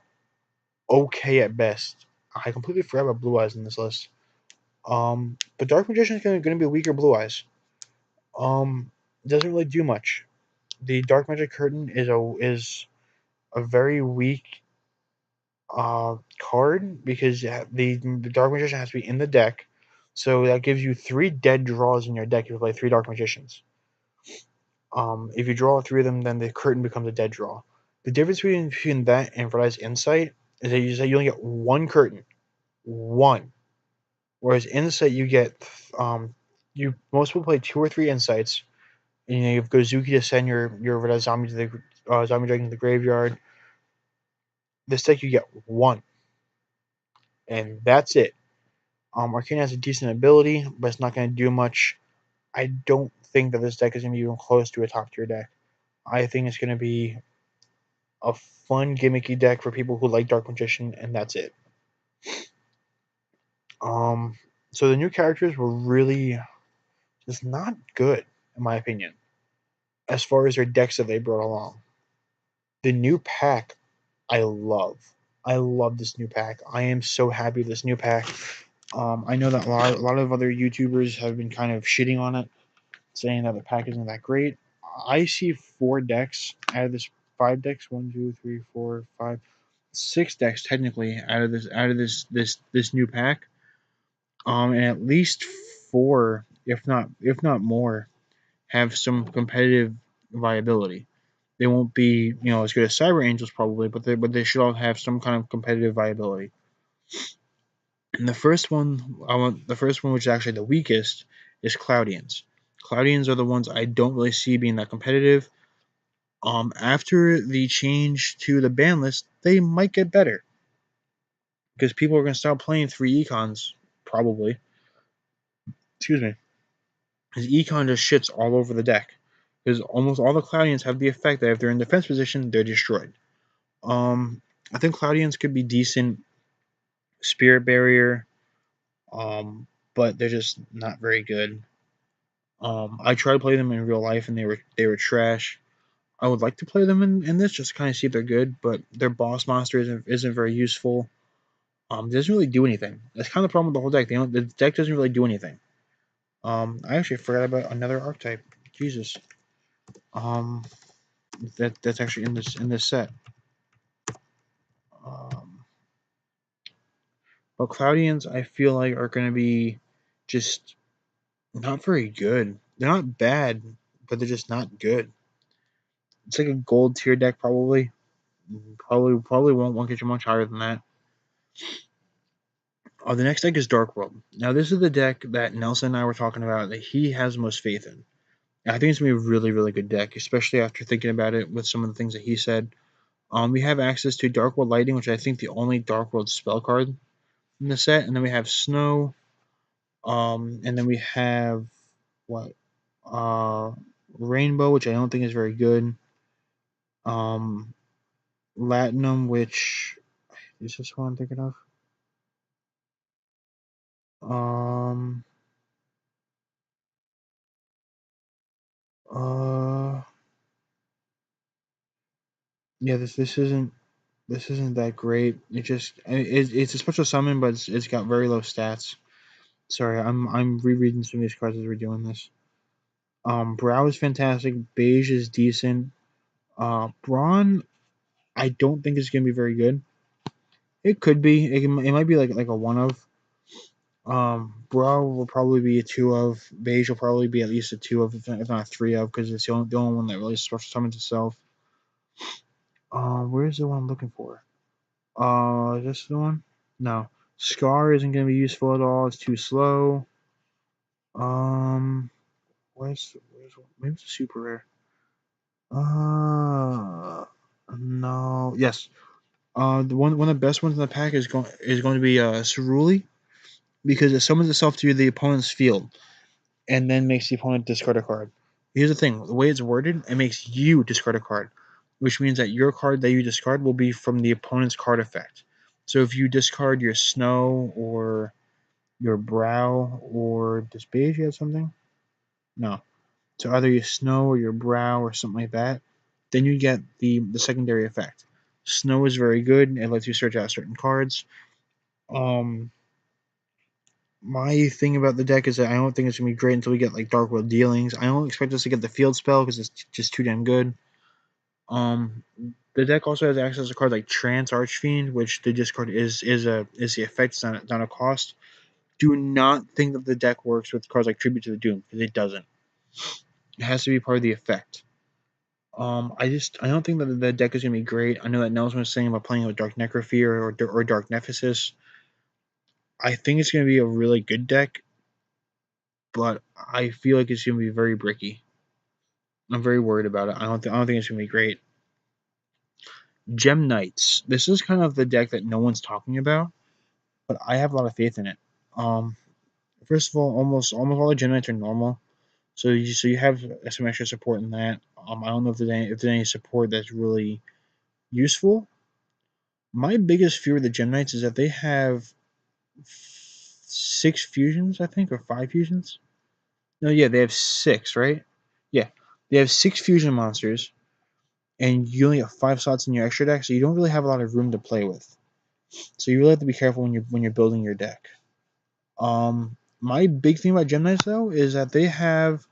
okay at best. I completely forgot about Blue Eyes in this list. But Dark Magician is gonna be weaker Blue Eyes. Doesn't really do much. The Dark Magic Curtain is a very weak card because the Dark Magician has to be in the deck, so that gives you three dead draws in your deck if you play three Dark Magicians. If you draw three of them, then the curtain becomes a dead draw. The difference between that and Red Eye's Insight is that you only get one curtain, one. Whereas Insight you get you most people play two or three Insights, and you have Gozuki to send your Red Eye Zombie to the Zombie Dragon to the graveyard. This deck you get one, and that's it. Arcane has a decent ability, but it's not going to do much. I don't think that this deck is going to be even close to a top tier deck. I think it's going to be a fun gimmicky deck for people who like Dark Magician, and that's it. Um, so the new characters were really just not good, in my opinion, as far as their decks that they brought along. The new pack, I love. I love this new pack. I am so happy with this new pack. I know that a lot of other YouTubers have been kind of shitting on it, saying that the pack isn't that great. I see four decks out of this five decks. One, two, three, four, five, six decks technically out of this new pack. And at least four, if not more, have some competitive viability. They won't be, as good as Cyber Angels probably, but they should all have some kind of competitive viability. And the first one, which is actually the weakest, is Cloudians. Cloudians are the ones I don't really see being that competitive. After the change to the ban list, they might get better because people are going to stop playing 3 econs, probably. Excuse me. Because econ just shits all over the deck. Because almost all the Cloudians have the effect that if they're in defense position, they're destroyed. I think Cloudians could be decent Spirit Barrier, but they're just not very good. I tried to play them in real life and they were trash. I would like to play them in this just to kind of see if they're good, but their boss monster isn't very useful. It doesn't really do anything. That's kind of the problem with the whole deck. The deck doesn't really do anything. I actually forgot about another archetype. Jesus. Um, that's actually in this set. Um, but Cloudians, I feel like are going to be just not very good. They're not bad, but they're just not good. It's like a gold tier deck, probably. Probably won't get you much higher than that. The next deck is Dark World. Now, this is the deck that Nelson and I were talking about that he has the most faith in. And I think it's going to be a really, really good deck, especially after thinking about it with some of the things that he said. We have access to Dark World Lighting, which I think the only Dark World spell card in the set, and then we have Snow, and then we have what? Uh, Rainbow, which I don't think is very good. Um, Latinum, which is this what I'm thinking of? Um, uh, yeah, this isn't that great. It's a special summon, but it's got very low stats. Sorry, I'm rereading some of these cards as we're doing this. Brow is fantastic. Beige is decent. Brawn, I don't think is gonna be very good. It could be. It might be like a one of. Brow will probably be a two of. Beige will probably be at least a two of, if not a three of, because it's the only one that really special summons itself. Where's the one I'm looking for? Is this the one? No. Scar isn't gonna be useful at all. It's too slow. Um, where's maybe it's a super rare. No. Yes. The one of the best ones in the pack is going to be Ceruli, because it summons itself to the opponent's field and then makes the opponent discard a card. Here's the thing: the way it's worded, it makes you discard a card, which means that your card that you discard will be from the opponent's card effect. So if you discard your Snow or your Brow, or does Beige have something? No. So either your Snow or your Brow or something like that, then you get the secondary effect. Snow is very good. It lets you search out certain cards. Um, my thing about the deck is that I don't think it's gonna be great until we get like Dark World Dealings. I don't expect us to get the Field Spell because it's just too damn good. Um, the deck also has access to cards like Trance Archfiend, which the discard is the effect, it's not a cost. Do not think that the deck works with cards like Tribute to the Doom, because it doesn't. It has to be part of the effect. I don't think that the deck is gonna be great. I know that Nelson was saying about playing with Dark Necrophier or Dark Nephesis. I think it's gonna be a really good deck, but I feel like it's gonna be very bricky. I'm very worried about it. I don't think it's gonna be great. Gem Knights. This is kind of the deck that no one's talking about, but I have a lot of faith in it. Um, First of all, almost all the Gem Knights are normal, so you have some extra support in that. I don't know if there's any support that's really useful. My biggest fear with the Gem Knights is that they have 6 fusions, I think, or 5 fusions. No, yeah, they have 6, right? Yeah, they have 6 fusion monsters, and you only have 5 slots in your extra deck, so you don't really have a lot of room to play with. So you really have to be careful when you're building your deck. My big thing about Gem Knights though is that they have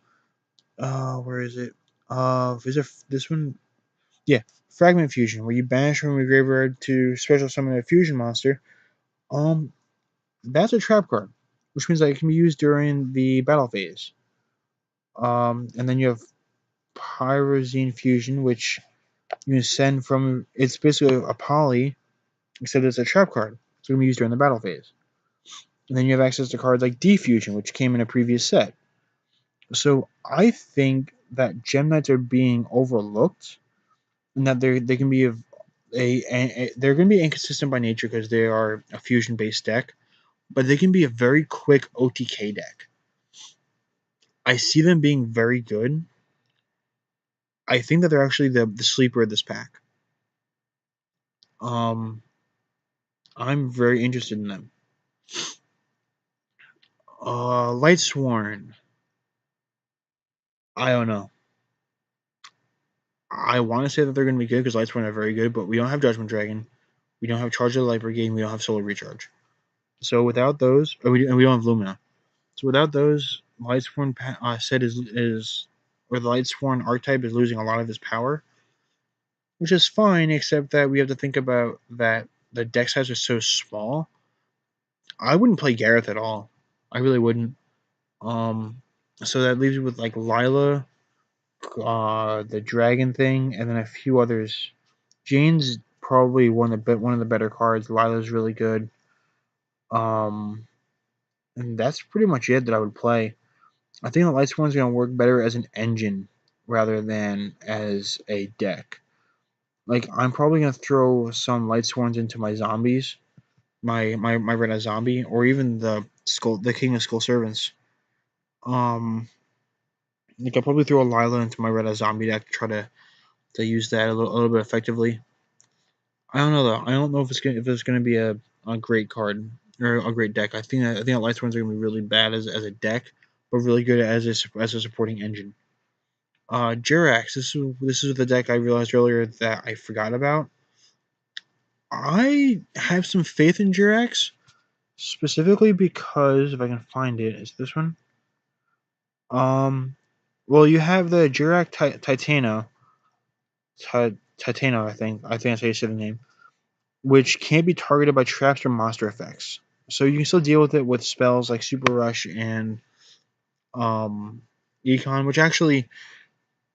where is it? Is it this one? Yeah, Fragment Fusion, where you banish from your graveyard to special summon a fusion monster. Um, that's a trap card, which means that it can be used during the battle phase. And then you have Pyrazine Fusion, which you can send from. It's basically a poly, except it's a trap card. So it can be used during the battle phase. And then you have access to cards like Defusion, which came in a previous set. So I think that Gem Knights are being overlooked, and that they can be they're going to be inconsistent by nature because they are a fusion based deck, but they can be a very quick OTK deck. I see them being very good. I think that they're actually the sleeper of this pack. I'm very interested in them. Lightsworn. I don't know. I want to say that they're going to be good because Lightsworn are very good, but we don't have Judgment Dragon. We don't have Charge of the Light Brigade. We don't have Solar Recharge. So without those, and we don't have Lumina. So without those, Lightsworn set or the Lightsworn archetype is losing a lot of its power, which is fine, except that we have to think about that the deck size is so small. I wouldn't play Gareth at all. I really wouldn't. So that leaves you with like Lila, the Dragon thing, and then a few others. Jane's probably one of the better cards. Lila's really good. Um, and that's pretty much it that I would play. I think the Lightsworn's going to work better as an engine rather than as a deck. Like, I'm probably going to throw some Lightsworns into my zombies, my Red Zombie, or even the King of Skull Servants. Like I'll probably throw a Lila into my Red Zombie deck to try to use that a little bit effectively. I don't know though. I don't know if it's gonna be a great card or a great deck. I think that Lightsworns are gonna be really bad as a deck, but really good as a supporting engine. Jirax. This is the deck I realized earlier that I forgot about. I have some faith in Jirax, specifically because if I can find it, is this one? Well, you have the Jirac Titano. Titano, I think. I think that's how you say the name. Which can't be targeted by traps or monster effects. So you can still deal with it with spells like Super Rush and Econ, which actually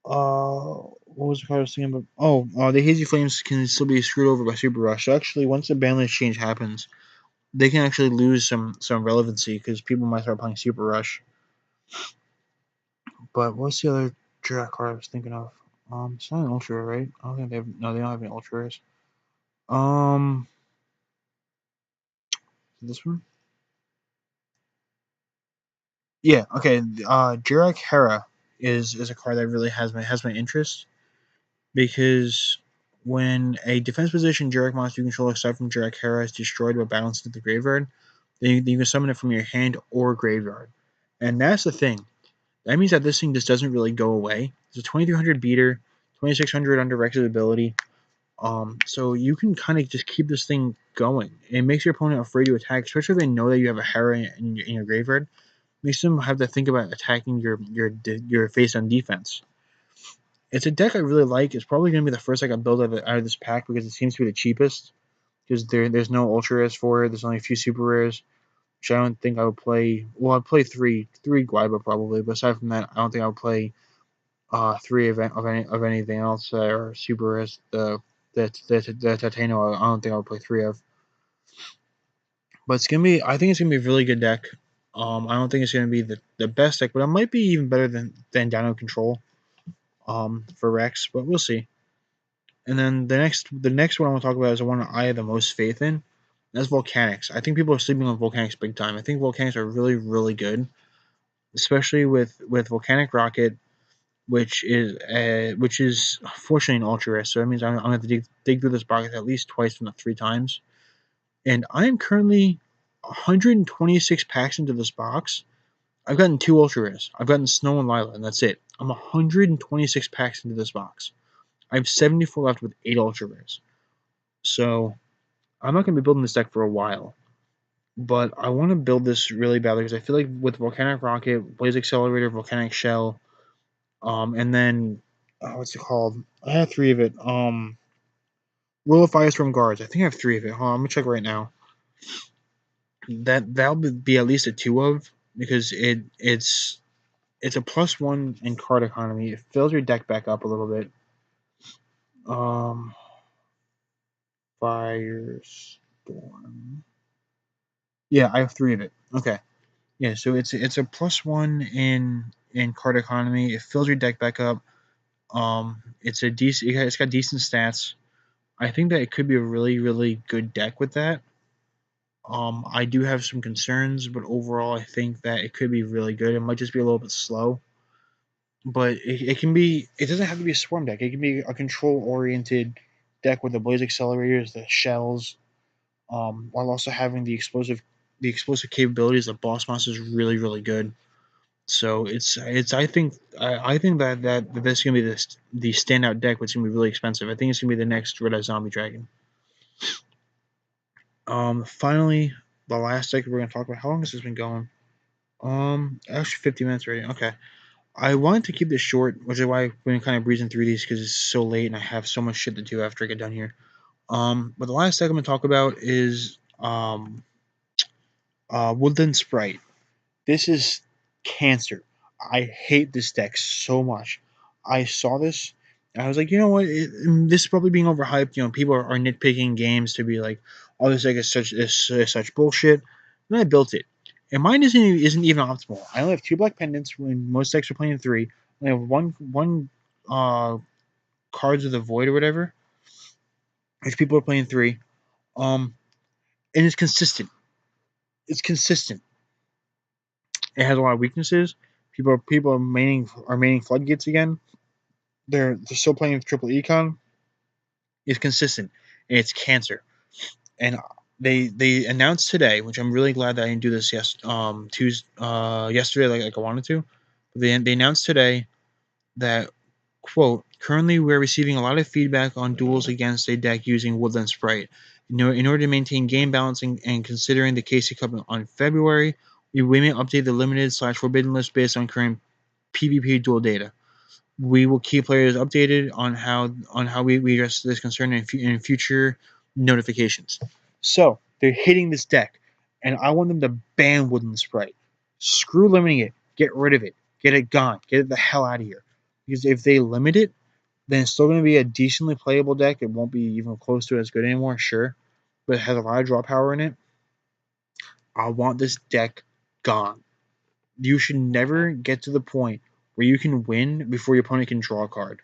what was the card I was thinking about? The Hazy Flames can still be screwed over by Super Rush. So actually, once the ban list change happens, they can actually lose some relevancy because people might start playing Super Rush. But what's the other Jirac card I was thinking of? It's not an Ultra, right? I don't think they don't have any Ultra rares. This one? Yeah, okay. Jirac Hera is a card that really has my interest because when a defense position Jirac monster you control aside from Jirac Hera is destroyed by balanced into the graveyard, then you can summon it from your hand or graveyard. And that's the thing. That means that this thing just doesn't really go away. It's a 2300 beater, 2600 under Rex's ability. So you can kind of just keep this thing going. It makes your opponent afraid to attack, especially if they know that you have a Hera in your graveyard. Makes them have to think about attacking your face on defense. It's a deck I really like. It's probably going to be the first I got build out of this pack because it seems to be the cheapest. Because there's no ultra rares for it. There's only a few super rares, which I don't think I would play. Well, I'd play three Guaiba probably, but aside from that, I don't think I would play three of anything else or super rares. The Titano, I don't think I would play three of. But it's gonna be. I think it's gonna be a really good deck. I don't think it's gonna be the best deck, but it might be even better than Dino Control. For Rex, but we'll see. And then the next one I want to talk about is the one I have the most faith in. That's Volcanics. I think people are sleeping on Volcanics big time. I think Volcanics are really, really good, especially with Volcanic Rocket, which is fortunately an ultra rare. So that means I'm gonna have to dig through this box at least twice, if not three times. And I am currently 126 packs into this box. I've gotten two ultra rares. I've gotten Snow and Lila, and that's it. I'm 126 packs into this box. I have 74 left with 8 ultra rares. So I'm not going to be building this deck for a while. But I want to build this really badly because I feel like with Volcanic Rocket, Blaze Accelerator, Volcanic Shell, and then what's it called? I have 3 of it. Will of Firestorm Guards. I think I have 3 of it. Hold on, I'm gonna check right now. That'll be at least a 2 of because it's It's a +1 in card economy. It fills your deck back up a little bit. Um, Firestorm. Yeah, I have 3 of it. Okay. Yeah, so it's a +1 in card economy. It fills your deck back up. It's a decent. It's got decent stats. I think that it could be a really good deck with that. I do have some concerns, but overall, I think that it could be really good. It might just be a little bit slow, but it can be. It doesn't have to be a swarm deck. It can be a control-oriented deck with the blaze accelerators, the shells, while also having the explosive capabilities. The boss monster is really good. So it's I think that this is gonna be the standout deck, which is gonna be really expensive. I think it's gonna be the next Red Eye Zombie Dragon. Finally, the last deck we're gonna talk about. How long has this been going? Actually 50 minutes already. Okay. I wanted to keep this short, which is why I've been kind of breezing through these because it's so late and I have so much shit to do after I get done here. But the last deck I'm gonna talk about is Woodland Sprite. This is cancer. I hate this deck so much. I saw this and I was like, you know what? This is probably being overhyped. You know, people are nitpicking games to be like, oh, this deck is such bullshit. And I built it. And mine isn't even optimal. I only have 2 black pendants when most decks are playing 3. I have one uh cards of the void or whatever, which people are playing 3. Um, and it's consistent. It's consistent. It has a lot of weaknesses. People are maining floodgates again. They're still playing triple econ. It's consistent and it's cancer. And they announced today, which I'm really glad that I didn't do this yesterday like I wanted to. But they announced today that, quote, currently we're receiving a lot of feedback on duels against a deck using Woodland Sprite. In order to maintain game balance and considering the KC Cup on February, we may update the limited/forbidden list based on current PvP duel data. We will keep players updated on how we address this concern in future notifications. So they're hitting this deck, and I want them to ban Woodland Sprite. Screw limiting it. Get rid of it. Get it gone. Get it the hell out of here. Because if they limit it, then it's still going to be a decently playable deck. It won't be even close to as good anymore, sure, but it has a lot of draw power in it. I want this deck gone. You should never get to the point where you can win before your opponent can draw a card.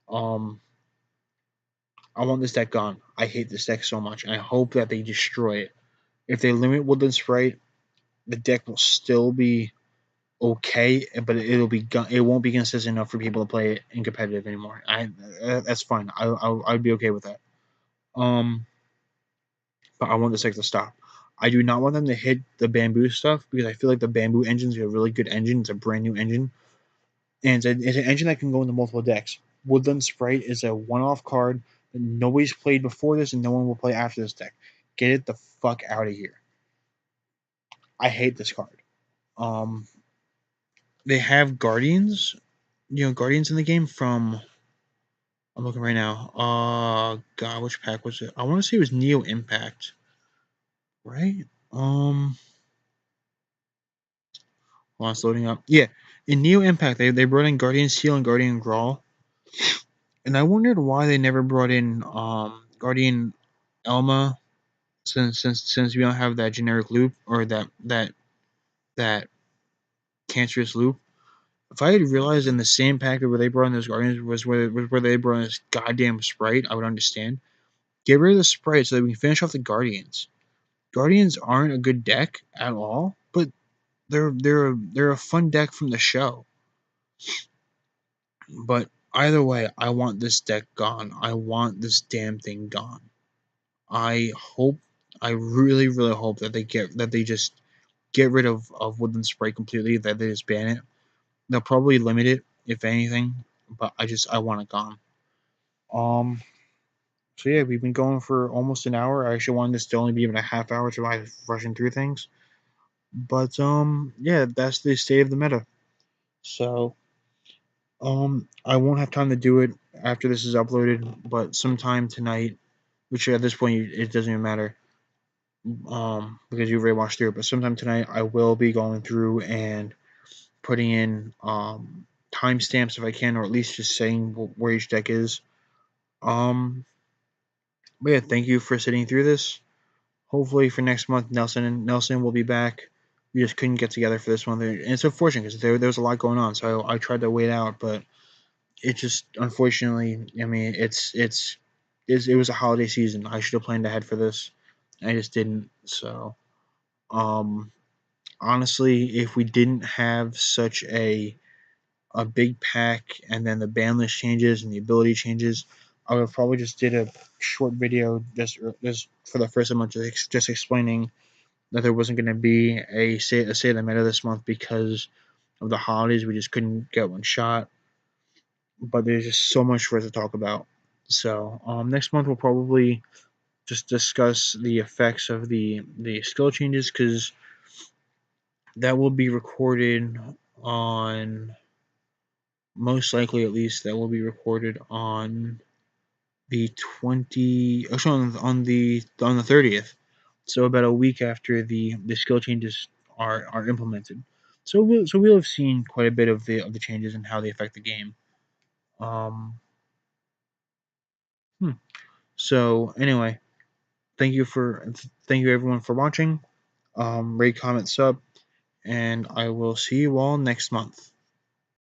Um, I want this deck gone. I hate this deck so much, and I hope that they destroy it. If they limit Woodland Sprite, the deck will still be okay, but it won't be consistent enough for people to play it in competitive anymore. That's fine. I'd be okay with that. Um, but I want this deck to stop. I do not want them to hit the bamboo stuff because I feel like the bamboo engine is a really good engine. It's a brand new engine, and it's an engine that can go into multiple decks. Woodland Sprite is a one-off card that nobody's played before this, and no one will play after this deck. Get it the fuck out of here. I hate this card. Um, they have Guardians, Guardians in the game from. I'm looking right now. God, which pack was it? I want to say it was Neo Impact, right? While it's loading up, yeah, in Neo Impact they brought in Guardian Seal and Guardian Grawl, and I wondered why they never brought in Guardian Elma since we don't have that generic loop or that cancerous loop. If I had realized in the same packet where they brought in those Guardians was where they brought in this goddamn Sprite, I would understand. Get rid of the Sprite so that we can finish off the Guardians. Guardians aren't a good deck at all, but they're a fun deck from the show. But either way, I want this deck gone. I want this damn thing gone. I hope, I really hope that they just get rid of Woodland Sprite completely. That they just ban it. They'll probably limit it if anything, but I want it gone. Um. So yeah, we've been going for almost an hour. I actually wanted this to only be even a half hour, so I was rushing through things. But yeah, that's the state of the meta. So I won't have time to do it after this is uploaded, but sometime tonight, which at this point it doesn't even matter, because you've already watched through it. But sometime tonight, I will be going through and putting in timestamps if I can, or at least just saying where each deck is. But yeah, thank you for sitting through this. Hopefully for next month, Nelson will be back. We just couldn't get together for this one, and it's unfortunate because there was a lot going on. So I tried to wait out, but it just unfortunately, I mean, it was a holiday season. I should have planned ahead for this. I just didn't. So um, honestly, if we didn't have such a big pack and then the ban list changes and the ability changes, I would have probably just did a short video just for the first month, just explaining that there wasn't going to be a say of the meta this month because of the holidays. We just couldn't get one shot, but there's just so much for us to talk about. So next month we'll probably just discuss the effects of the skill changes, because that will be recorded on, most likely at least that will be recorded on the 20, actually on the 30th, so about a week after the skill changes are implemented. So we'll have seen quite a bit of the changes and how they affect the game. Um, hmm. So anyway, thank you everyone for watching. Rate, comment, sub, and I will see you all next month.